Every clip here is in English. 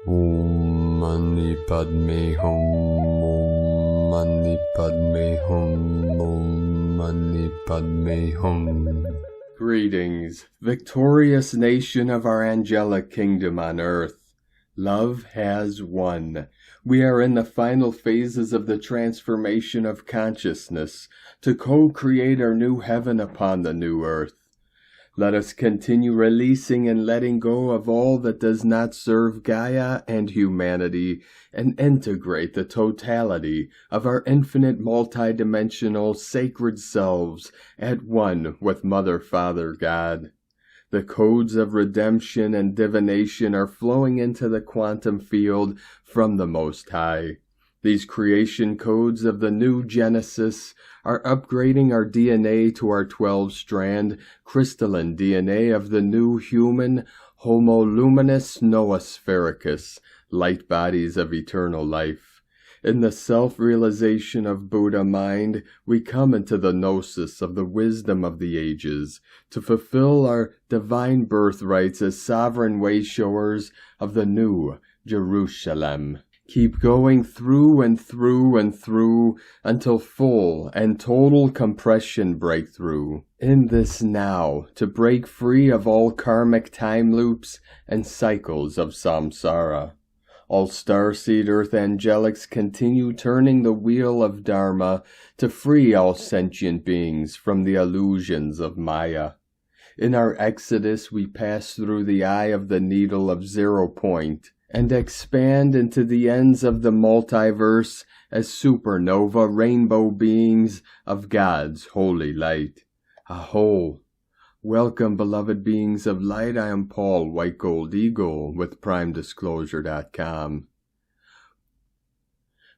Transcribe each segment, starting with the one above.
Om Mani Padme Hum, Om Mani Padme Hum, Om Mani Padme Hum. Greetings, victorious nation of our angelic kingdom on earth. Love has won. We are in the final phases of the transformation of consciousness to co-create our new heaven upon the new earth. Let us continue releasing and letting go of all that does not serve Gaia and humanity and integrate the totality of our infinite multidimensional sacred selves at one with Mother, Father, God. The codes of redemption and divination are flowing into the quantum field from the Most High. These creation codes of the new Genesis are upgrading our DNA to our 12-strand crystalline DNA of the new human Homo luminous noosphericus, light bodies of eternal life. In the self-realization of Buddha mind, we come into the gnosis of the wisdom of the ages to fulfill our divine birthrights as sovereign way-showers of the new Jerusalem. Keep going through and through and through until full and total compression breakthrough. In this now, to break free of all karmic time loops and cycles of samsara. All starseed earth angelics continue turning the wheel of Dharma to free all sentient beings from the illusions of Maya. In our exodus, we pass through the eye of the needle of 0 point, and expand into the ends of the multiverse as supernova rainbow beings of God's holy light. Aho! Welcome, beloved beings of light. I am Paul, White Gold Eagle, with PrimeDisclosure.com.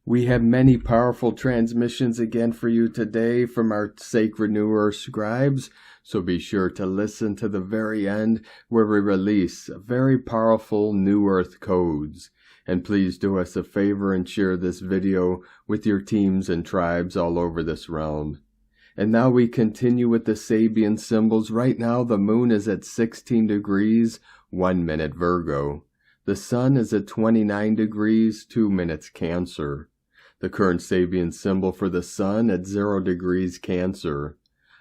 We have many powerful transmissions again for you today from our sacred New Earth scribes, so be sure to listen to the very end where we release very powerful New Earth codes. And please do us a favor and share this video with your teams and tribes all over this realm. And now we continue with the Sabian symbols. Right now the moon is at 16 degrees, 1 minute Virgo. The sun is at 29 degrees, 2 minutes Cancer. The current Sabian symbol for the sun at 0 degrees Cancer.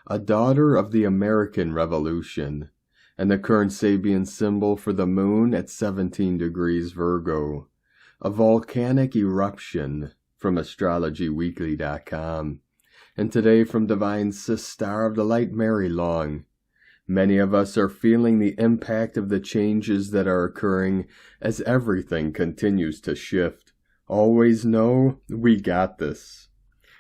A daughter of the American Revolution. And the current Sabian symbol for the moon at 17 degrees Virgo. A volcanic eruption from astrologyweekly.com. And today from Divine Sis Star of the Light, Mary Long. Many of us are feeling the impact of the changes that are occurring as everything continues to shift. Always know we got this.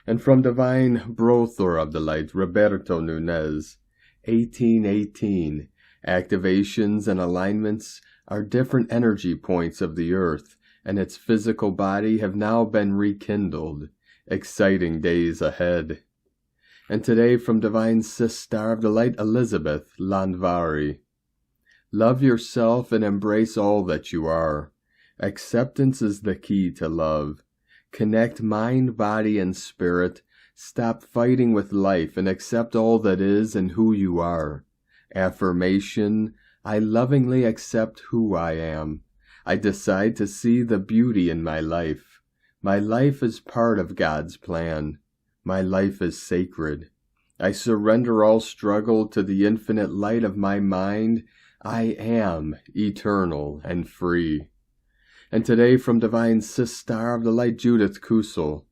And from Divine Brother of the Light, Roberto Nunez, 1818, activations and alignments are different energy points of the earth, and its physical body have now been rekindled. Exciting days ahead. And today from Divine Sis Star of the Light, Elisabeth Landvari. Love yourself and embrace all that you are. Acceptance is the key to love. Connect mind, body, and spirit. Stop fighting with life and accept all that is and who you are. Affirmation: I lovingly accept who I am. I decide to see the beauty in my life. My life is part of God's plan. My life is sacred. I surrender all struggle to the infinite light of my mind. I am eternal and free. And today from Divine Sis Star of the Light, Judith Kusel.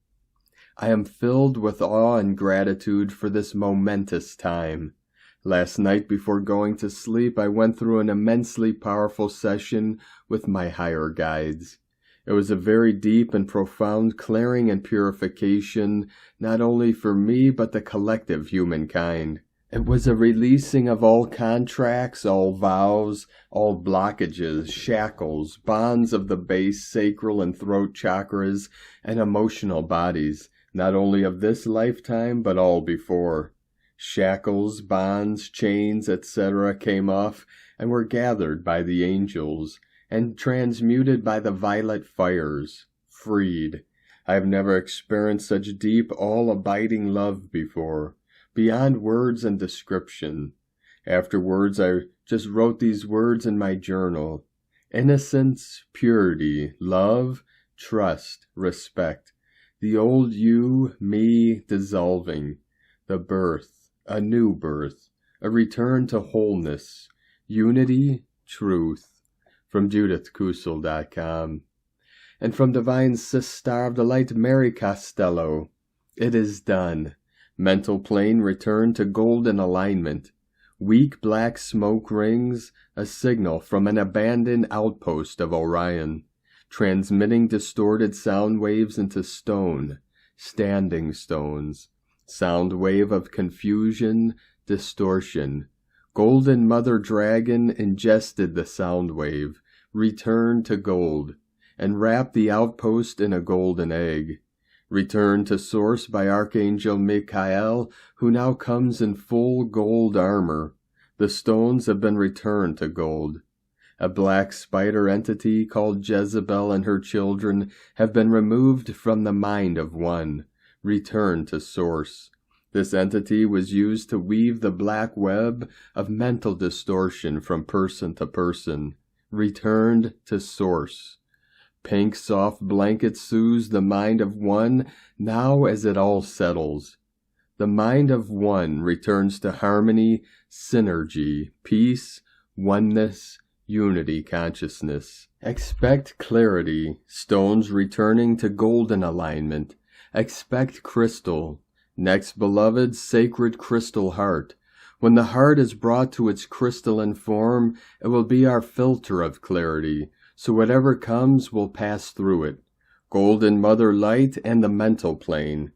I am filled with awe and gratitude for this momentous time. Last night before going to sleep, I went through an immensely powerful session with my higher guides. It was a very deep and profound clearing and purification, not only for me, but the collective humankind. It was a releasing of all contracts, all vows, all blockages, shackles, bonds of the base, sacral, and throat chakras, and emotional bodies, not only of this lifetime, but all before. Shackles, bonds, chains, etc. came off and were gathered by the angels, and transmuted by the violet fires, freed. I have never experienced such deep, all-abiding love before, beyond words and description. Afterwards, I just wrote these words in my journal. Innocence, purity, love, trust, respect. The old you, me, dissolving. The birth, a new birth, a return to wholeness. Unity, truth. From JudithKusel.com. And from Divine Sister of the Light, Mary Costello. It is done. Mental plane returned to golden alignment. Weak black smoke rings, a signal from an abandoned outpost of Orion, transmitting distorted sound waves into stone, standing stones. Sound wave of confusion, distortion. Golden Mother Dragon ingested the sound wave, returned to gold, and wrapped the outpost in a golden egg. Returned to source by Archangel Michael, who now comes in full gold armor. The stones have been returned to gold. A black spider entity called Jezebel and her children have been removed from the mind of one, returned to source. This entity was used to weave the black web of mental distortion from person to person, returned to source. Pink soft blanket soothes the mind of one now as it all settles. The mind of one returns to harmony, synergy, peace, oneness, unity consciousness. Expect clarity, stones returning to golden alignment. Expect crystal. Next, beloved, sacred crystal heart. When the heart is brought to its crystalline form, it will be our filter of clarity. So whatever comes will pass through it. Golden Mother Light and the mental plane.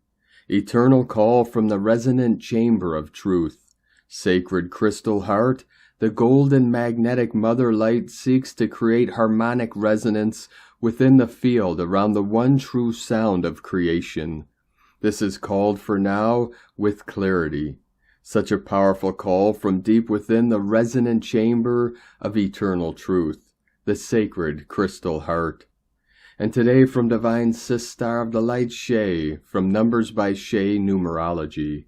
Eternal call from the resonant chamber of truth. Sacred crystal heart, the golden magnetic Mother Light seeks to create harmonic resonance within the field around the one true sound of creation. This is called for now with clarity. Such a powerful call from deep within the resonant chamber of eternal truth. The sacred crystal heart. And today from Divine Sister of the Light Shay, from Numbers by Shay Numerology,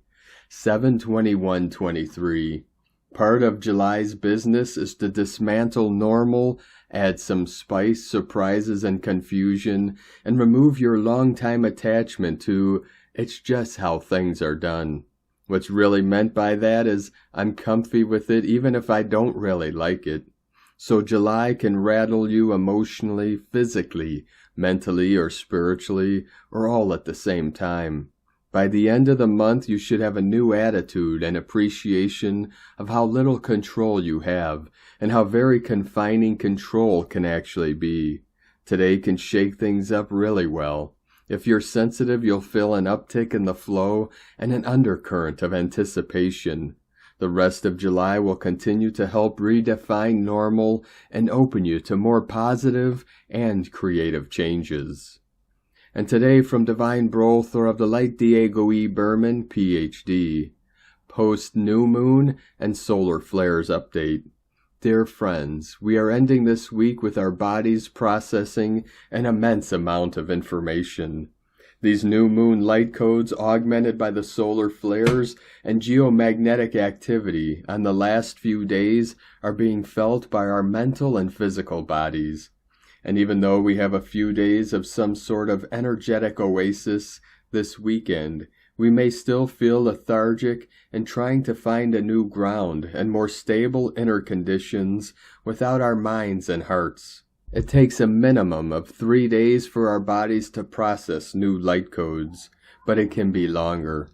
7/21/23. Part of July's business is to dismantle normal, add some spice, surprises, and confusion, and remove your long-time attachment to, it's just how things are done. What's really meant by that is, I'm comfy with it even if I don't really like it. So July can rattle you emotionally, physically, mentally, or spiritually, or all at the same time. By the end of the month, you should have a new attitude and appreciation of how little control you have, and how very confining control can actually be. Today can shake things up really well. If you're sensitive, you'll feel an uptick in the flow and an undercurrent of anticipation. The rest of July will continue to help redefine normal and open you to more positive and creative changes. And today from Divine Brother of the Light Diego E. Berman, Ph.D. Post-New Moon and Solar Flares Update. Dear friends, we are ending this week with our bodies processing an immense amount of information. These new moon light codes, augmented by the solar flares and geomagnetic activity on the last few days, are being felt by our mental and physical bodies. And even though we have a few days of some sort of energetic oasis this weekend, we may still feel lethargic and trying to find a new ground and more stable inner conditions without our minds and hearts. It takes a minimum of 3 days for our bodies to process new light codes, but it can be longer.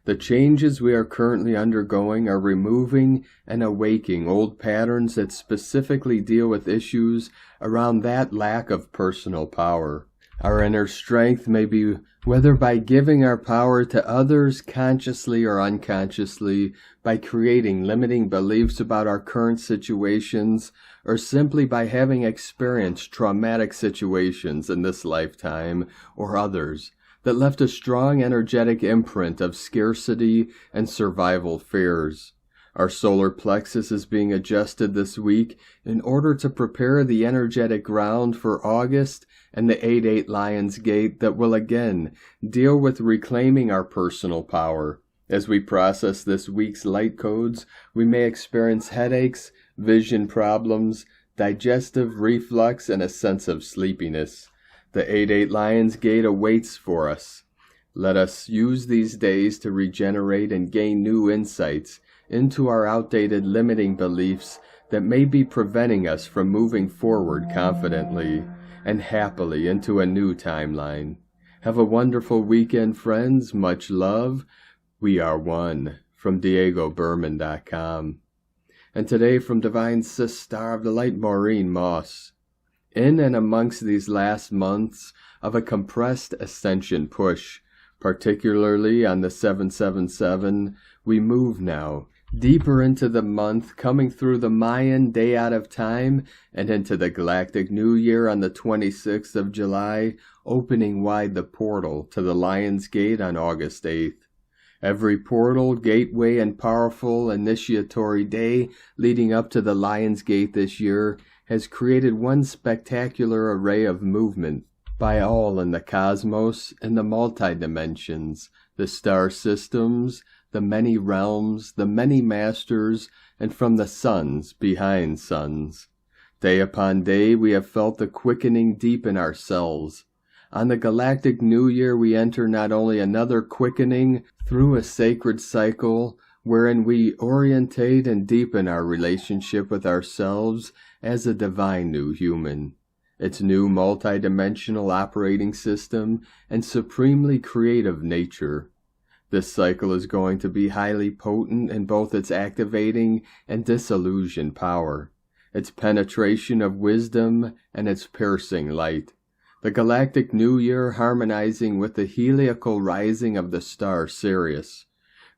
The changes we are currently undergoing are removing and awaking old patterns that specifically deal with issues around that lack of personal power. Our inner strength may be whether by giving our power to others consciously or unconsciously, by creating limiting beliefs about our current situations, or simply by having experienced traumatic situations in this lifetime or others that left a strong energetic imprint of scarcity and survival fears. Our solar plexus is being adjusted this week in order to prepare the energetic ground for August and the 8/8 Lion's Gate that will again deal with reclaiming our personal power. As we process this week's light codes, we may experience headaches, vision problems, digestive reflux, and a sense of sleepiness. The 8-8 Lion's Gate awaits for us. Let us use these days to regenerate and gain new insights into our outdated limiting beliefs that may be preventing us from moving forward confidently and happily into a new timeline. Have a wonderful weekend, friends. Much love. We are one. From DiegoBerman.com. And today from Divine Sis Star of the Light, Maureen Moss. In and amongst these last months of a compressed ascension push, particularly on the 777, we move now deeper into the month, coming through the Mayan day out of time and into the Galactic New Year on the 26th of July, opening wide the portal to the Lion's Gate on August 8th. Every portal, gateway, and powerful initiatory day leading up to the Lion's Gate this year has created one spectacular array of movement by all in the cosmos, in the multi-dimensions, the star systems, the many realms, the many masters, and from the suns behind suns. Day upon day we have felt the quickening deep in ourselves. On the Galactic New Year we enter not only another quickening through a sacred cycle wherein we orientate and deepen our relationship with ourselves as a divine new human, its new multidimensional operating system and supremely creative nature. This cycle is going to be highly potent in both its activating and disillusion power, its penetration of wisdom and its piercing light. The Galactic New Year harmonizing with the heliacal rising of the star Sirius,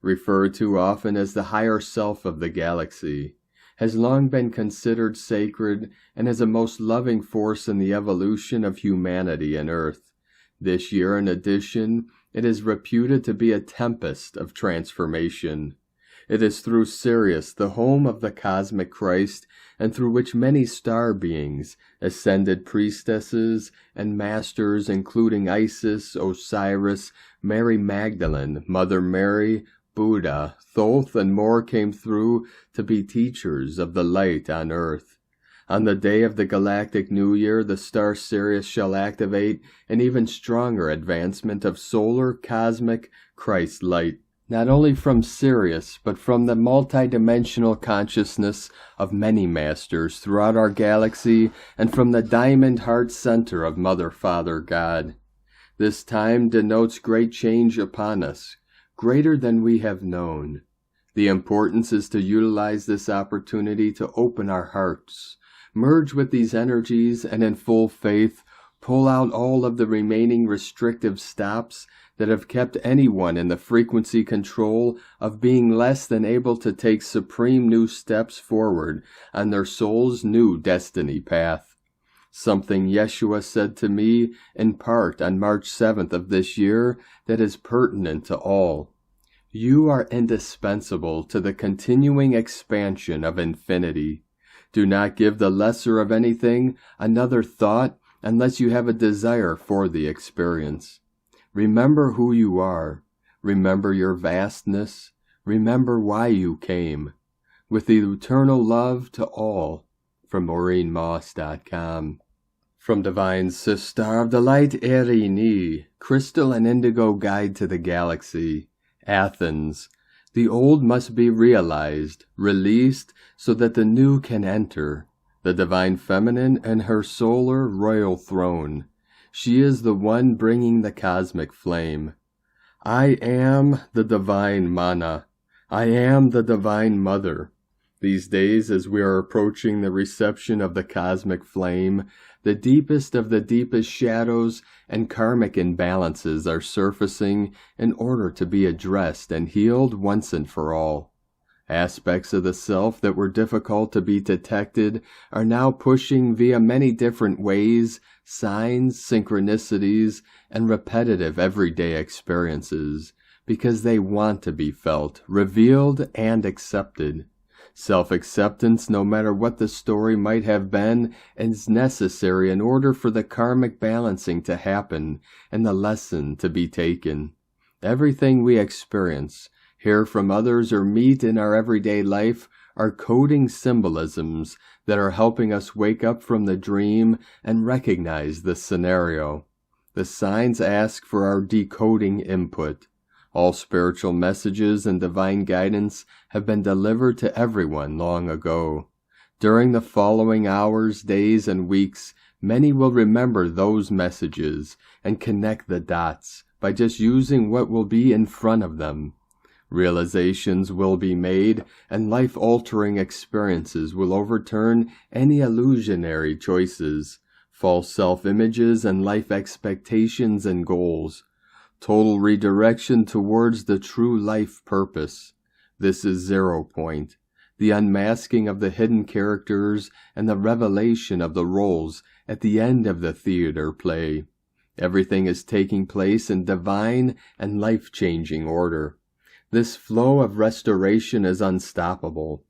referred to often as the higher self of the galaxy, has long been considered sacred and as a most loving force in the evolution of humanity and Earth. This year, in addition, it is reputed to be a tempest of transformation. It is through Sirius, the home of the cosmic Christ, and through which many star beings, ascended priestesses, and masters including Isis, Osiris, Mary Magdalene, Mother Mary, Buddha, Thoth, and more came through to be teachers of the light on earth. On the day of the Galactic New Year, the star Sirius shall activate an even stronger advancement of solar, cosmic, Christ light, not only from Sirius, but from the multidimensional consciousness of many masters throughout our galaxy and from the diamond heart center of Mother, Father, God. This time denotes great change upon us, greater than we have known. The importance is to utilize this opportunity to open our hearts, merge with these energies, and in full faith, pull out all of the remaining restrictive stops that have kept anyone in the frequency control of being less than able to take supreme new steps forward on their soul's new destiny path. Something Yeshua said to me in part on March 7th of this year that is pertinent to all. You are indispensable to the continuing expansion of infinity. Do not give the lesser of anything another thought unless you have a desire for the experience. Remember who you are. Remember your vastness. Remember why you came. With the eternal love to all. From MaureenMoss.com. From Divine Sister of the Light, Erini, Crystal and Indigo Guide to the Galaxy, Athens. The old must be realized, released, so that the new can enter. The Divine Feminine and her solar royal throne. She is the one bringing the cosmic flame. I am the Divine Mana. I am the Divine Mother. These days, as we are approaching the reception of the cosmic flame, the deepest of the deepest shadows and karmic imbalances are surfacing in order to be addressed and healed once and for all. Aspects of the self that were difficult to be detected are now pushing via many different ways, signs, synchronicities, and repetitive everyday experiences, because they want to be felt, revealed, and accepted. Self-acceptance, no matter what the story might have been, is necessary in order for the karmic balancing to happen and the lesson to be taken. Everything we experience, hear from others, or meet in our everyday life are coding symbolisms that are helping us wake up from the dream and recognize the scenario. The signs ask for our decoding input. All spiritual messages and divine guidance have been delivered to everyone long ago. During the following hours, days, and weeks, many will remember those messages and connect the dots by just using what will be in front of them. Realizations will be made, and life-altering experiences will overturn any illusionary choices, false self-images, and life expectations and goals. Total redirection towards the true life purpose. This is 0 point, the unmasking of the hidden characters and the revelation of the roles at the end of the theater play. Everything is taking place in divine and life-changing order. This flow of restoration is unstoppable.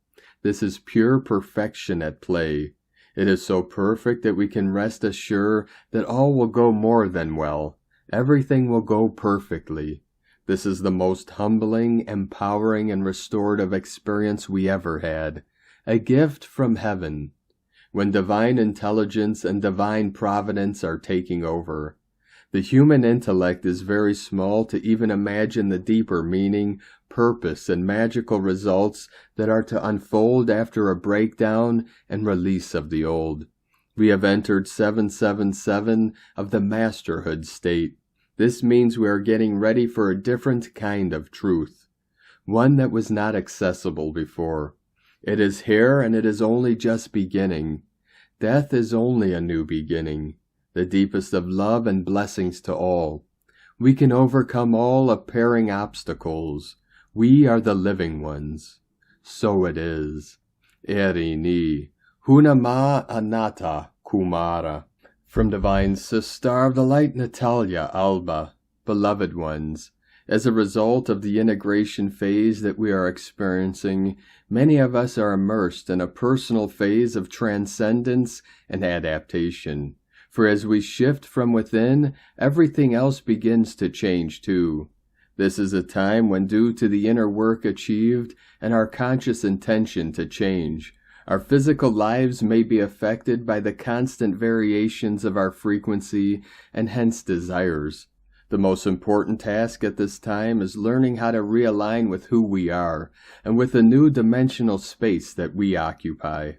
This is pure perfection at play. It is so perfect that we can rest assured that all will go more than well. Everything will go perfectly. This is the most humbling, empowering, and restorative experience we ever had. A gift from heaven. When divine intelligence and divine providence are taking over. The human intellect is very small to even imagine the deeper meaning, purpose, and magical results that are to unfold after a breakdown and release of the old. We have entered 777 of the masterhood state. This means we are getting ready for a different kind of truth, one that was not accessible before. It is here, and it is only just beginning. Death is only a new beginning, the deepest of love and blessings to all. We can overcome all appearing obstacles. We are the living ones. So it is. Eri ni, Hunama Anatta Kumara. From Divine Sister of the Light Natalia Alba, beloved ones, as a result of the integration phase that we are experiencing, many of us are immersed in a personal phase of transcendence and adaptation. For as we shift from within, everything else begins to change too. This is a time when, due to the inner work achieved and our conscious intention to change, our physical lives may be affected by the constant variations of our frequency and hence desires. The most important task at this time is learning how to realign with who we are and with the new dimensional space that we occupy.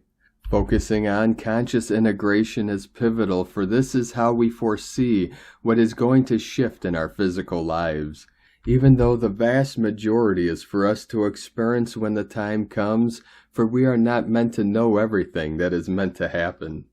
Focusing on conscious integration is pivotal, for this is how we foresee what is going to shift in our physical lives. Even though the vast majority is for us to experience when the time comes, for we are not meant to know everything that is meant to happen.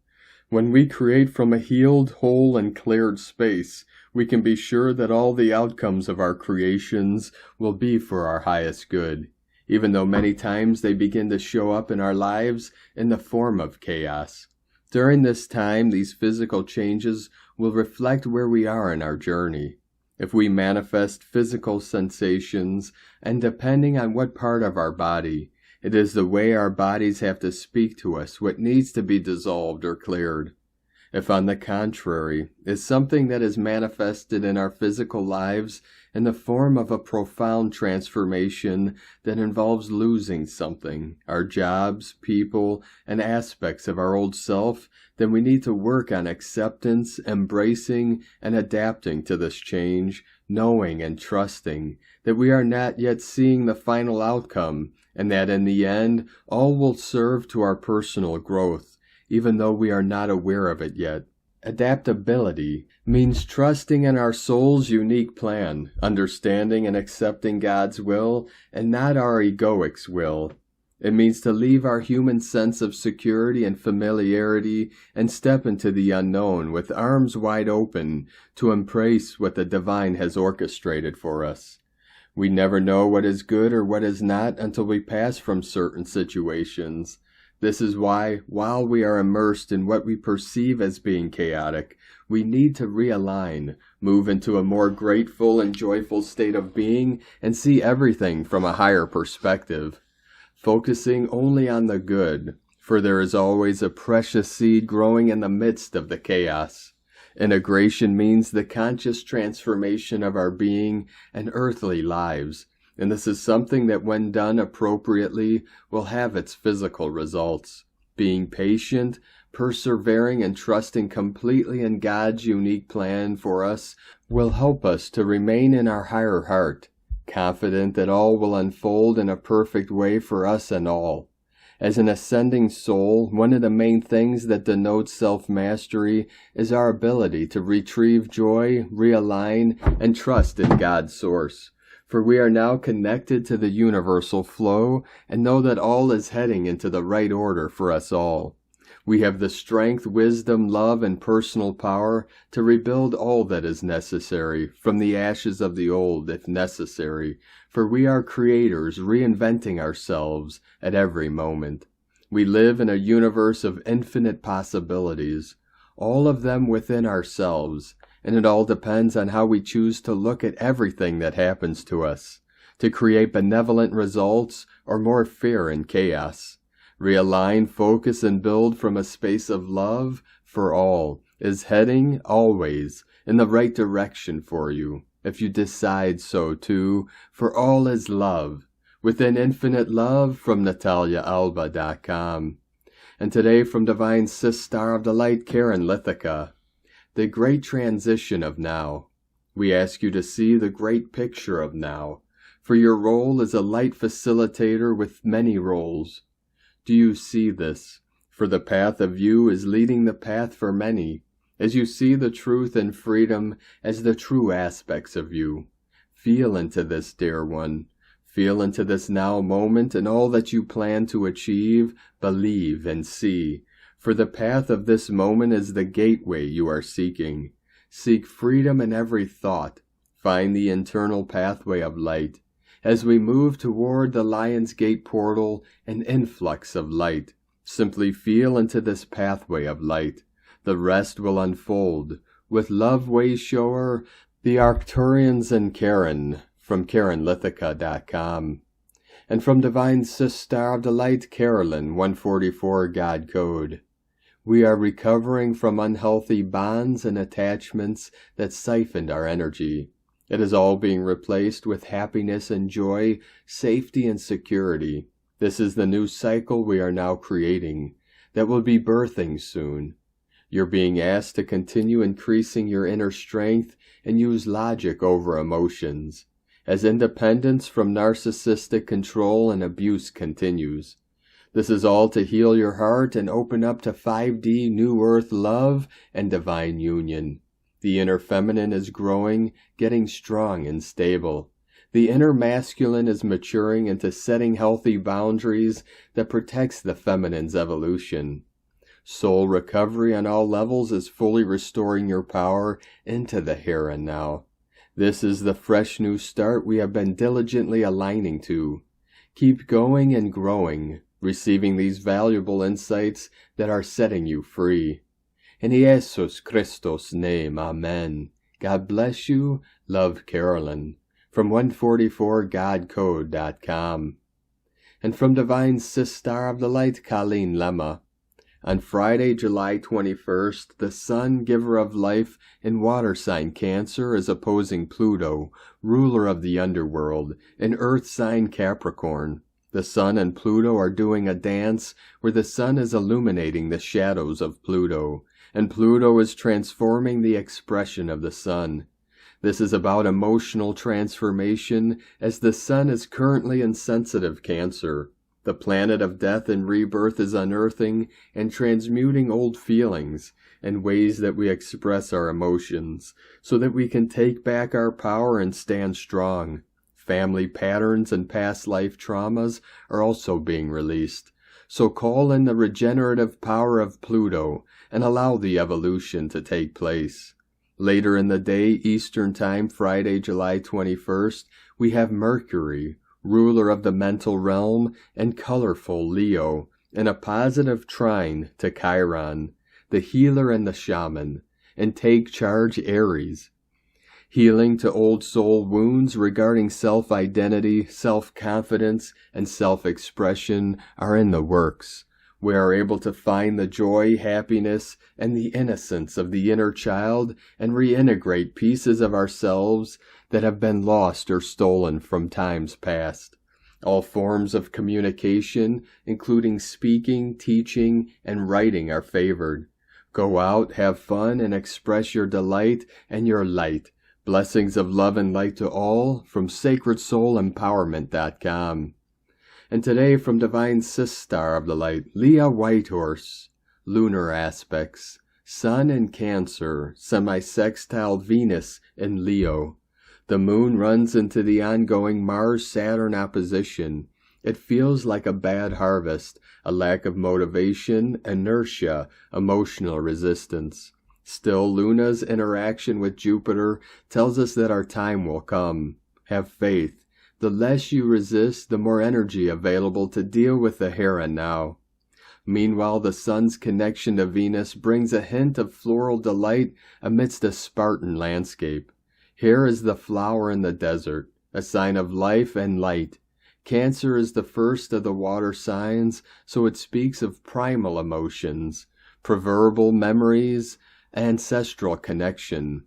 When we create from a healed, whole, and cleared space, we can be sure that all the outcomes of our creations will be for our highest good, even though many times they begin to show up in our lives in the form of chaos. During this time, these physical changes will reflect where we are in our journey. If we manifest physical sensations, and depending on what part of our body, it is the way our bodies have to speak to us what needs to be dissolved or cleared. If, on the contrary, is something that is manifested in our physical lives in the form of a profound transformation that involves losing something, our jobs, people, and aspects of our old self, then we need to work on acceptance, embracing, and adapting to this change, knowing and trusting that we are not yet seeing the final outcome, and that in the end, all will serve to our personal growth, even though we are not aware of it yet. Adaptability means trusting in our soul's unique plan, understanding and accepting God's will, and not our egoic's will. It means to leave our human sense of security and familiarity and step into the unknown with arms wide open to embrace what the divine has orchestrated for us. We never know what is good or what is not until we pass from certain situations. This is why, while we are immersed in what we perceive as being chaotic, we need to realign, move into a more grateful and joyful state of being, and see everything from a higher perspective. Focusing only on the good, for there is always a precious seed growing in the midst of the chaos. Integration means the conscious transformation of our being and earthly lives, and this is something that when done appropriately will have its physical results. being patient, persevering, and trusting completely in God's unique plan for us will help us to remain in our higher heart, confident that all will unfold in a perfect way for us and all. As an ascending soul, one of the main things that denotes self-mastery is our ability to retrieve joy, realign, and trust in God's source. For we are now connected to the universal flow and know that all is heading into the right order for us all. We have the strength, wisdom, love, and personal power to rebuild all that is necessary from the ashes of the old, if necessary, for we are creators reinventing ourselves at every moment. We live in a universe of infinite possibilities, all of them within ourselves, and it all depends on how we choose to look at everything that happens to us, to create benevolent results or more fear and chaos. Realign, focus, and build from a space of love for all is heading, always, in the right direction for you, if you decide so too, for all is love, within infinite love from NataliaAlba.com. And today from Divine Sister of the Light, Karen Lithica, the great transition of now. We ask you to see the great picture of now, for your role is a light facilitator with many roles. Do you see this? For the path of you is leading the path for many, as you see the truth and freedom as the true aspects of you. Feel into this, dear one. Feel into this now moment and all that you plan to achieve, believe, and see. For the path of this moment is the gateway you are seeking. Seek freedom in every thought. Find the internal pathway of light. As we move toward the Lion's Gate portal, an influx of light. Simply feel into this pathway of light. The rest will unfold. With love way shower, the Arcturians and Karen, from KarenLithica.com. And from Divine Sister of the Light, Carolyn, 144 God Code. We are recovering from unhealthy bonds and attachments that siphoned our energy. It is all being replaced with happiness and joy, safety and security. This is the new cycle we are now creating, that will be birthing soon. You're being asked to continue increasing your inner strength and use logic over emotions, as independence from narcissistic control and abuse continues. This is all to heal your heart and open up to 5D New Earth love and divine union. The inner feminine is growing, getting strong and stable. The inner masculine is maturing into setting healthy boundaries that protects the feminine's evolution. Soul recovery on all levels is fully restoring your power into the here and now. This is the fresh new start we have been diligently aligning to. Keep going and growing, receiving these valuable insights that are setting you free. In Jesus Christos' name, Amen. God bless you. Love, Carolyn. From 144godcode.com. And from Divine Sister of the Light, Colleen Lemma. On Friday, July 21st, the Sun, giver of life in water sign Cancer, is opposing Pluto, ruler of the underworld, in earth sign Capricorn. The Sun and Pluto are doing a dance where the Sun is illuminating the shadows of Pluto, and Pluto is transforming the expression of the Sun. This is about emotional transformation, as the Sun is currently in sensitive Cancer. The planet of death and rebirth is unearthing and transmuting old feelings and ways that we express our emotions, so that we can take back our power and stand strong. Family patterns and past life traumas are also being released. So call in the regenerative power of Pluto and allow the evolution to take place. Later in the day, Eastern Time, Friday, July 21st, we have Mercury, ruler of the mental realm, and colorful Leo, in a positive trine to Chiron, the healer and the shaman, and take charge Aries. Healing to old soul wounds regarding self-identity, self-confidence, and self-expression are in the works. We are able to find the joy, happiness, and the innocence of the inner child and reintegrate pieces of ourselves that have been lost or stolen from times past. All forms of communication, including speaking, teaching, and writing, are favored. Go out, have fun, and express your delight and your light. Blessings of love and light to all from sacredsoulempowerment.com. And today from Divine Sistar of the Light, Leah Whitehorse. Lunar aspects. Sun in Cancer, semi-sextile Venus in Leo. The moon runs into the ongoing Mars-Saturn opposition. It feels like a bad harvest, a lack of motivation, inertia, emotional resistance. Still, Luna's interaction with Jupiter tells us that our time will come. Have faith. The less you resist, the more energy available to deal with the here and now. Meanwhile, the sun's connection to Venus brings a hint of floral delight amidst a Spartan landscape. Here is the flower in the desert, a sign of life and light. Cancer is the first of the water signs, so it speaks of primal emotions, proverbial memories, ancestral connection.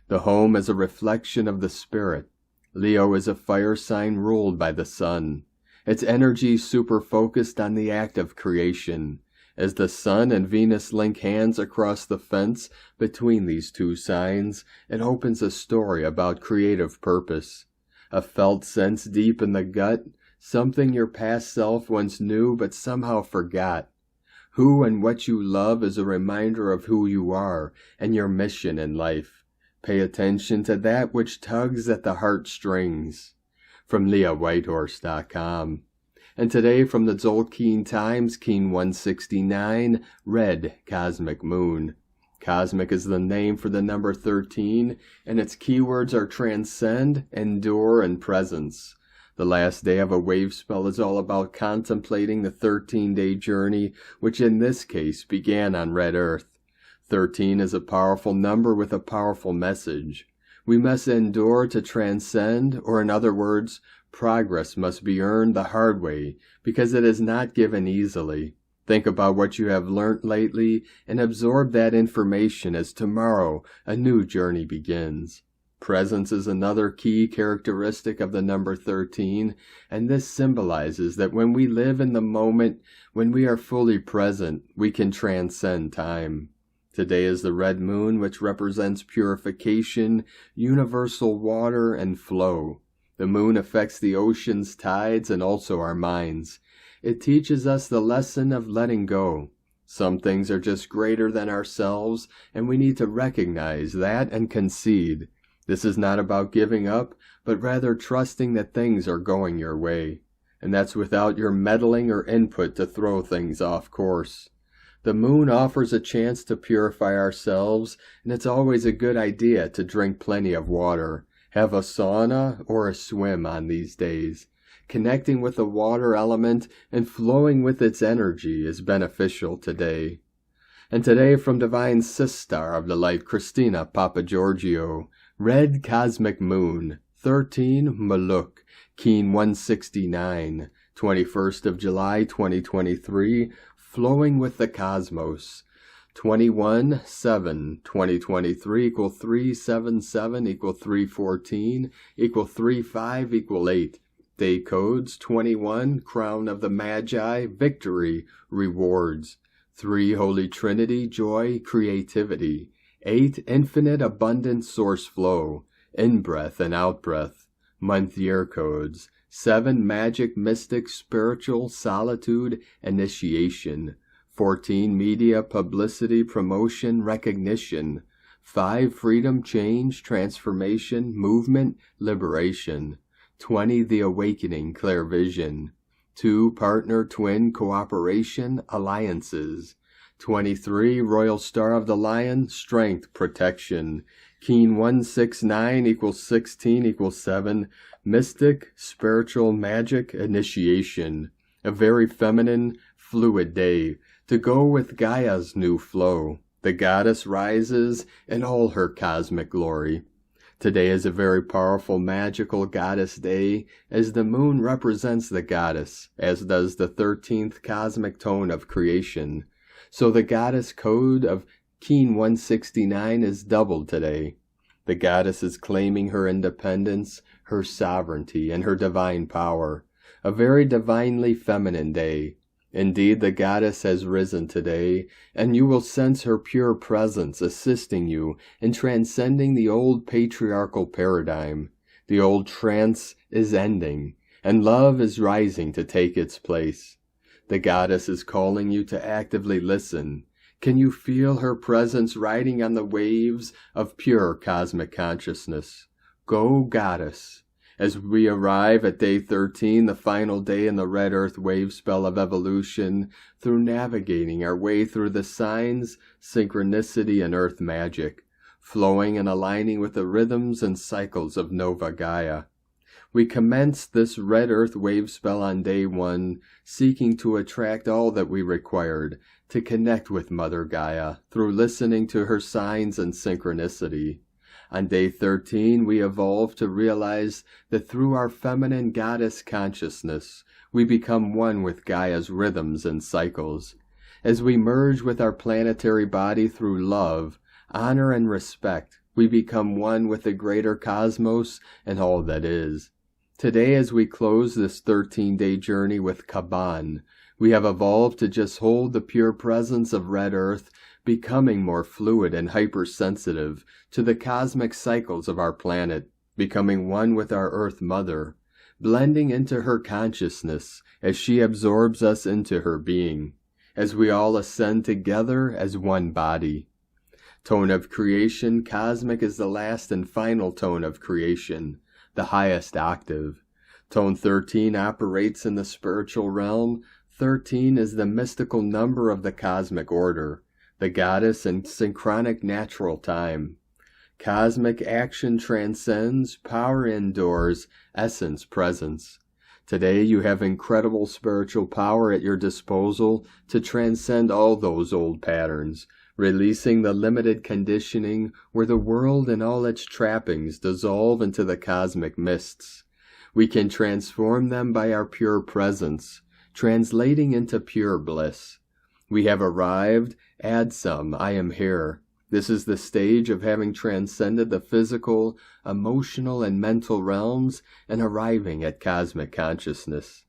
The home is a reflection of the spirit. Leo is a fire sign ruled by the sun. Its energy super-focused on the act of creation. As the sun and Venus link hands across the fence between these two signs, it opens a story about creative purpose. A felt sense deep in the gut, something your past self once knew but somehow forgot. Who and what you love is a reminder of who you are and your mission in life. Pay attention to that which tugs at the heartstrings. From LeahWhitehorse.com. And today from the Tzolk'in Times, Keen 169, Red Cosmic Moon. Cosmic is the name for the number 13, and its keywords are transcend, endure, and presence. The last day of a wave spell is all about contemplating the 13-day journey, which in this case began on Red Earth. 13 is a powerful number with a powerful message. We must endure to transcend, or in other words, progress must be earned the hard way, because it is not given easily. Think about what you have learnt lately, and absorb that information as tomorrow a new journey begins. Presence is another key characteristic of the number 13, and this symbolizes that when we live in the moment, when we are fully present, we can transcend time. Today is the red moon, which represents purification, universal water, and flow. The moon affects the ocean's tides and also our minds. It teaches us the lesson of letting go. Some things are just greater than ourselves, and we need to recognize that and concede. This is not about giving up, but rather trusting that things are going your way. And that's without your meddling or input to throw things off course. The moon offers a chance to purify ourselves, and it's always a good idea to drink plenty of water. Have a sauna or a swim on these days. Connecting with the water element and flowing with its energy is beneficial today. And today from Divine Sistar of the Light, Christina Papagiorgio, Red Cosmic Moon, 13 Maluk, Keen 169, 21st of July 2023, Flowing with the Cosmos. 21/7/2023 = 377 = 314 = 35 = 8. Day codes 21, Crown of the Magi, Victory, Rewards. 3, Holy Trinity, Joy, Creativity. 8, Infinite Abundant Source Flow, In-breath and Out-breath. Month Year codes 7, Magic, Mystic, Spiritual, Solitude, Initiation. 14, Media, Publicity, Promotion, Recognition. 5, Freedom, Change, Transformation, Movement, Liberation. 20, The Awakening, Clear Vision. 2, Partner, Twin, Cooperation, Alliances. 23, Royal Star of the Lion, Strength, Protection. Keen 169 = 16 = 7, Mystic, Spiritual, Magic, Initiation. A very feminine, fluid day, to go with Gaia's new flow. The goddess rises in all her cosmic glory. Today is a very powerful magical goddess day, as the moon represents the goddess, as does the 13th cosmic tone of creation. So the goddess code of Keen 169 is doubled today. The goddess is claiming her independence, her sovereignty, and her divine power. a very divinely feminine day. Indeed, the goddess has risen today, and you will sense her pure presence assisting you in transcending the old patriarchal paradigm. The old trance is ending, and love is rising to take its place. The goddess is calling you to actively listen. Can you feel her presence riding on the waves of pure cosmic consciousness? Go, goddess! As we arrive at day 13, the final day in the Red Earth wave spell of evolution, through navigating our way through the signs, synchronicity, and earth magic, flowing and aligning with the rhythms and cycles of Nova Gaia. We commenced this Red Earth wave spell on day 1, seeking to attract all that we required to connect with Mother Gaia through listening to her signs and synchronicity. On day 13, we evolved to realize that through our feminine goddess consciousness, we become one with Gaia's rhythms and cycles. As we merge with our planetary body through love, honor, and respect, we become one with the greater cosmos and all that is. Today, as we close this 13-day journey with Kaban, we have evolved to just hold the pure presence of Red Earth, becoming more fluid and hypersensitive to the cosmic cycles of our planet, becoming one with our Earth Mother, blending into her consciousness as she absorbs us into her being, as we all ascend together as one body. Tone of creation, cosmic is the last and final tone of creation, the highest octave. Tone 13 operates in the spiritual realm. 13 is the mystical number of the cosmic order, the goddess and synchronic natural time. Cosmic action transcends, power endures, essence presence. Today you have incredible spiritual power at your disposal to transcend all those old patterns, releasing the limited conditioning where the world and all its trappings dissolve into the cosmic mists. We can transform them by our pure presence, translating into pure bliss. We have arrived, add some, I am here. This is the stage of having transcended the physical, emotional, and mental realms and arriving at cosmic consciousness.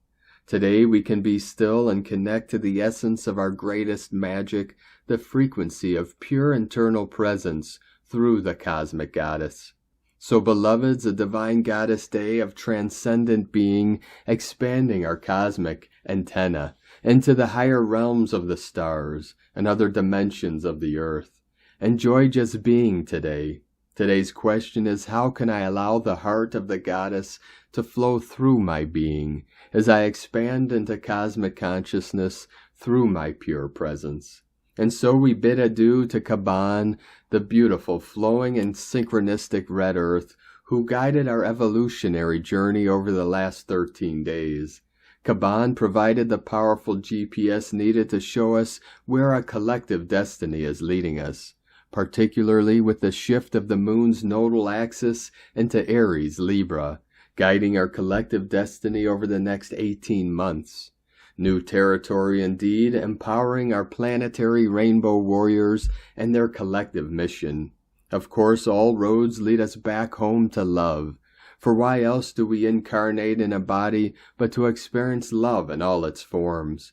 Today we can be still and connect to the essence of our greatest magic, the frequency of pure internal presence through the cosmic goddess. So, beloveds, a divine goddess day of transcendent being, expanding our cosmic antenna into the higher realms of the stars and other dimensions of the earth. Enjoy just being today. Today's question is, how can I allow the heart of the goddess to flow through my being as I expand into cosmic consciousness through my pure presence? And so we bid adieu to Kaban, the beautiful, flowing, and synchronistic Red Earth, who guided our evolutionary journey over the last 13 days. Kaban provided the powerful GPS needed to show us where our collective destiny is leading us, particularly with the shift of the moon's nodal axis into Aries Libra, guiding our collective destiny over the next 18 months. New territory indeed, empowering our planetary rainbow warriors and their collective mission. Of course, all roads lead us back home to love, for why else do we incarnate in a body but to experience love in all its forms?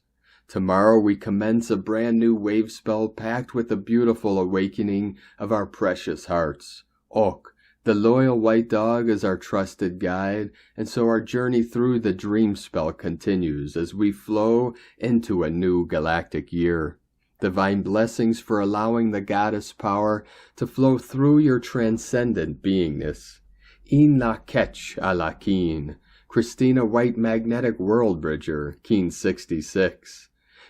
Tomorrow we commence a brand new wave spell packed with the beautiful awakening of our precious hearts. Ok, the loyal white dog is our trusted guide, and so our journey through the dream spell continues as we flow into a new galactic year. Divine blessings for allowing the goddess power to flow through your transcendent beingness. In la ketch a la keen. Christina White Magnetic World Bridger, Keen 66.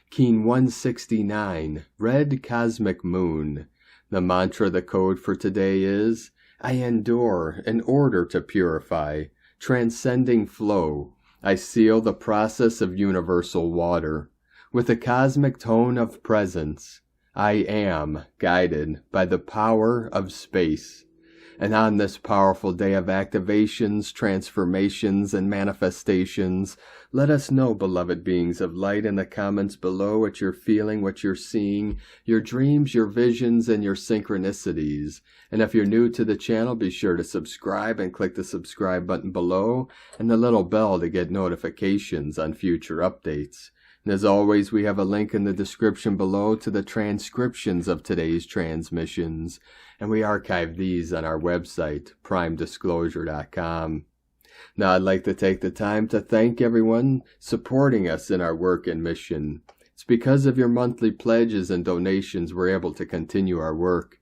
Keen 169, Red Cosmic Moon. The mantra, the code for today is, I endure in order to purify, transcending flow. I seal the process of universal water. With a cosmic tone of presence, I am guided by the power of space. And on this powerful day of activations, transformations, and manifestations, let us know, beloved beings of light, in the comments below what you're feeling, what you're seeing, your dreams, your visions, and your synchronicities. And if you're new to the channel, be sure to subscribe and click the subscribe button below and the little bell to get notifications on future updates. And as always, we have a link in the description below to the transcriptions of today's transmissions, and we archive these on our website, primedisclosure.com. Now, I'd like to take the time to thank everyone supporting us in our work and mission. It's because of your monthly pledges and donations we're able to continue our work.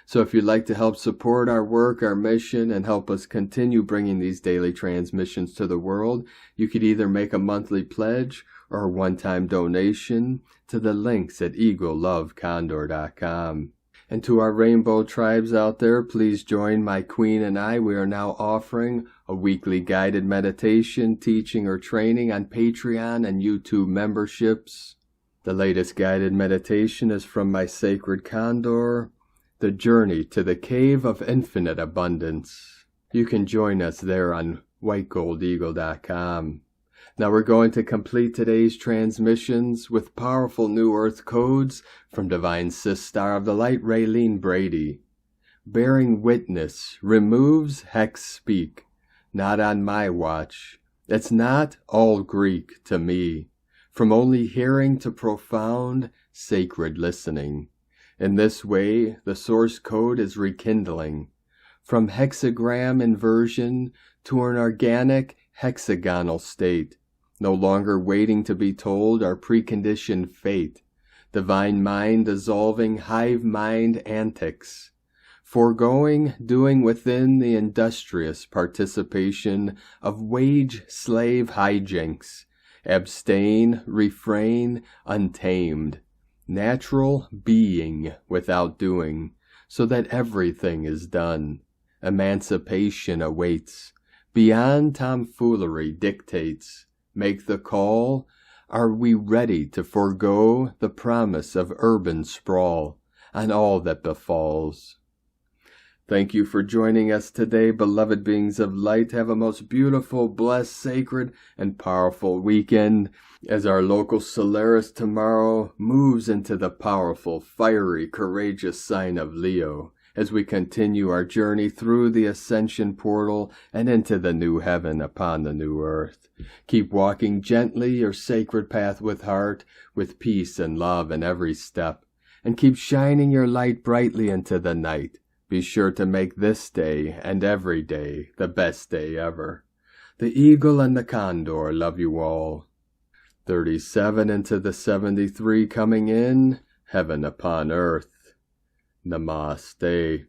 So if you'd like to help support our work, our mission, and help us continue bringing these daily transmissions to the world, you could either make a monthly pledge or a one-time donation to the links at eaglelovecondor.com. And to our rainbow tribes out there, please join my queen and I. We are now offering a weekly guided meditation, teaching, or training on Patreon and YouTube memberships. The latest guided meditation is from my sacred Condor, The Journey to the Cave of Infinite Abundance. You can join us there on whitegoldeagle.com. Now we're going to complete today's transmissions with powerful New Earth codes from Divine Sister of the Light, Raylene Brady. Bearing witness removes hex speak, not on my watch. It's not all Greek to me, from only hearing to profound, sacred listening. In this way, the source code is rekindling, from hexagram inversion to an organic hexagonal state, no longer waiting to be told our preconditioned fate, divine mind dissolving hive mind antics, foregoing doing within the industrious participation of wage-slave hijinks, abstain, refrain, untamed, natural being without doing, so that everything is done. Emancipation awaits, beyond tomfoolery dictates. Make the call. Are we ready to forego the promise of urban sprawl on all that befalls? Thank you for joining us today, beloved beings of light. Have a most beautiful, blessed, sacred, and powerful weekend as our local Solaris tomorrow moves into the powerful, fiery, courageous sign of Leo, as we continue our journey through the ascension portal and into the new heaven upon the new earth. Keep walking gently your sacred path with heart, with peace and love in every step, and keep shining your light brightly into the night. Be sure to make this day and every day the best day ever. The Eagle and the Condor love you all. 37 into the 73 coming in, heaven upon earth. Namaste.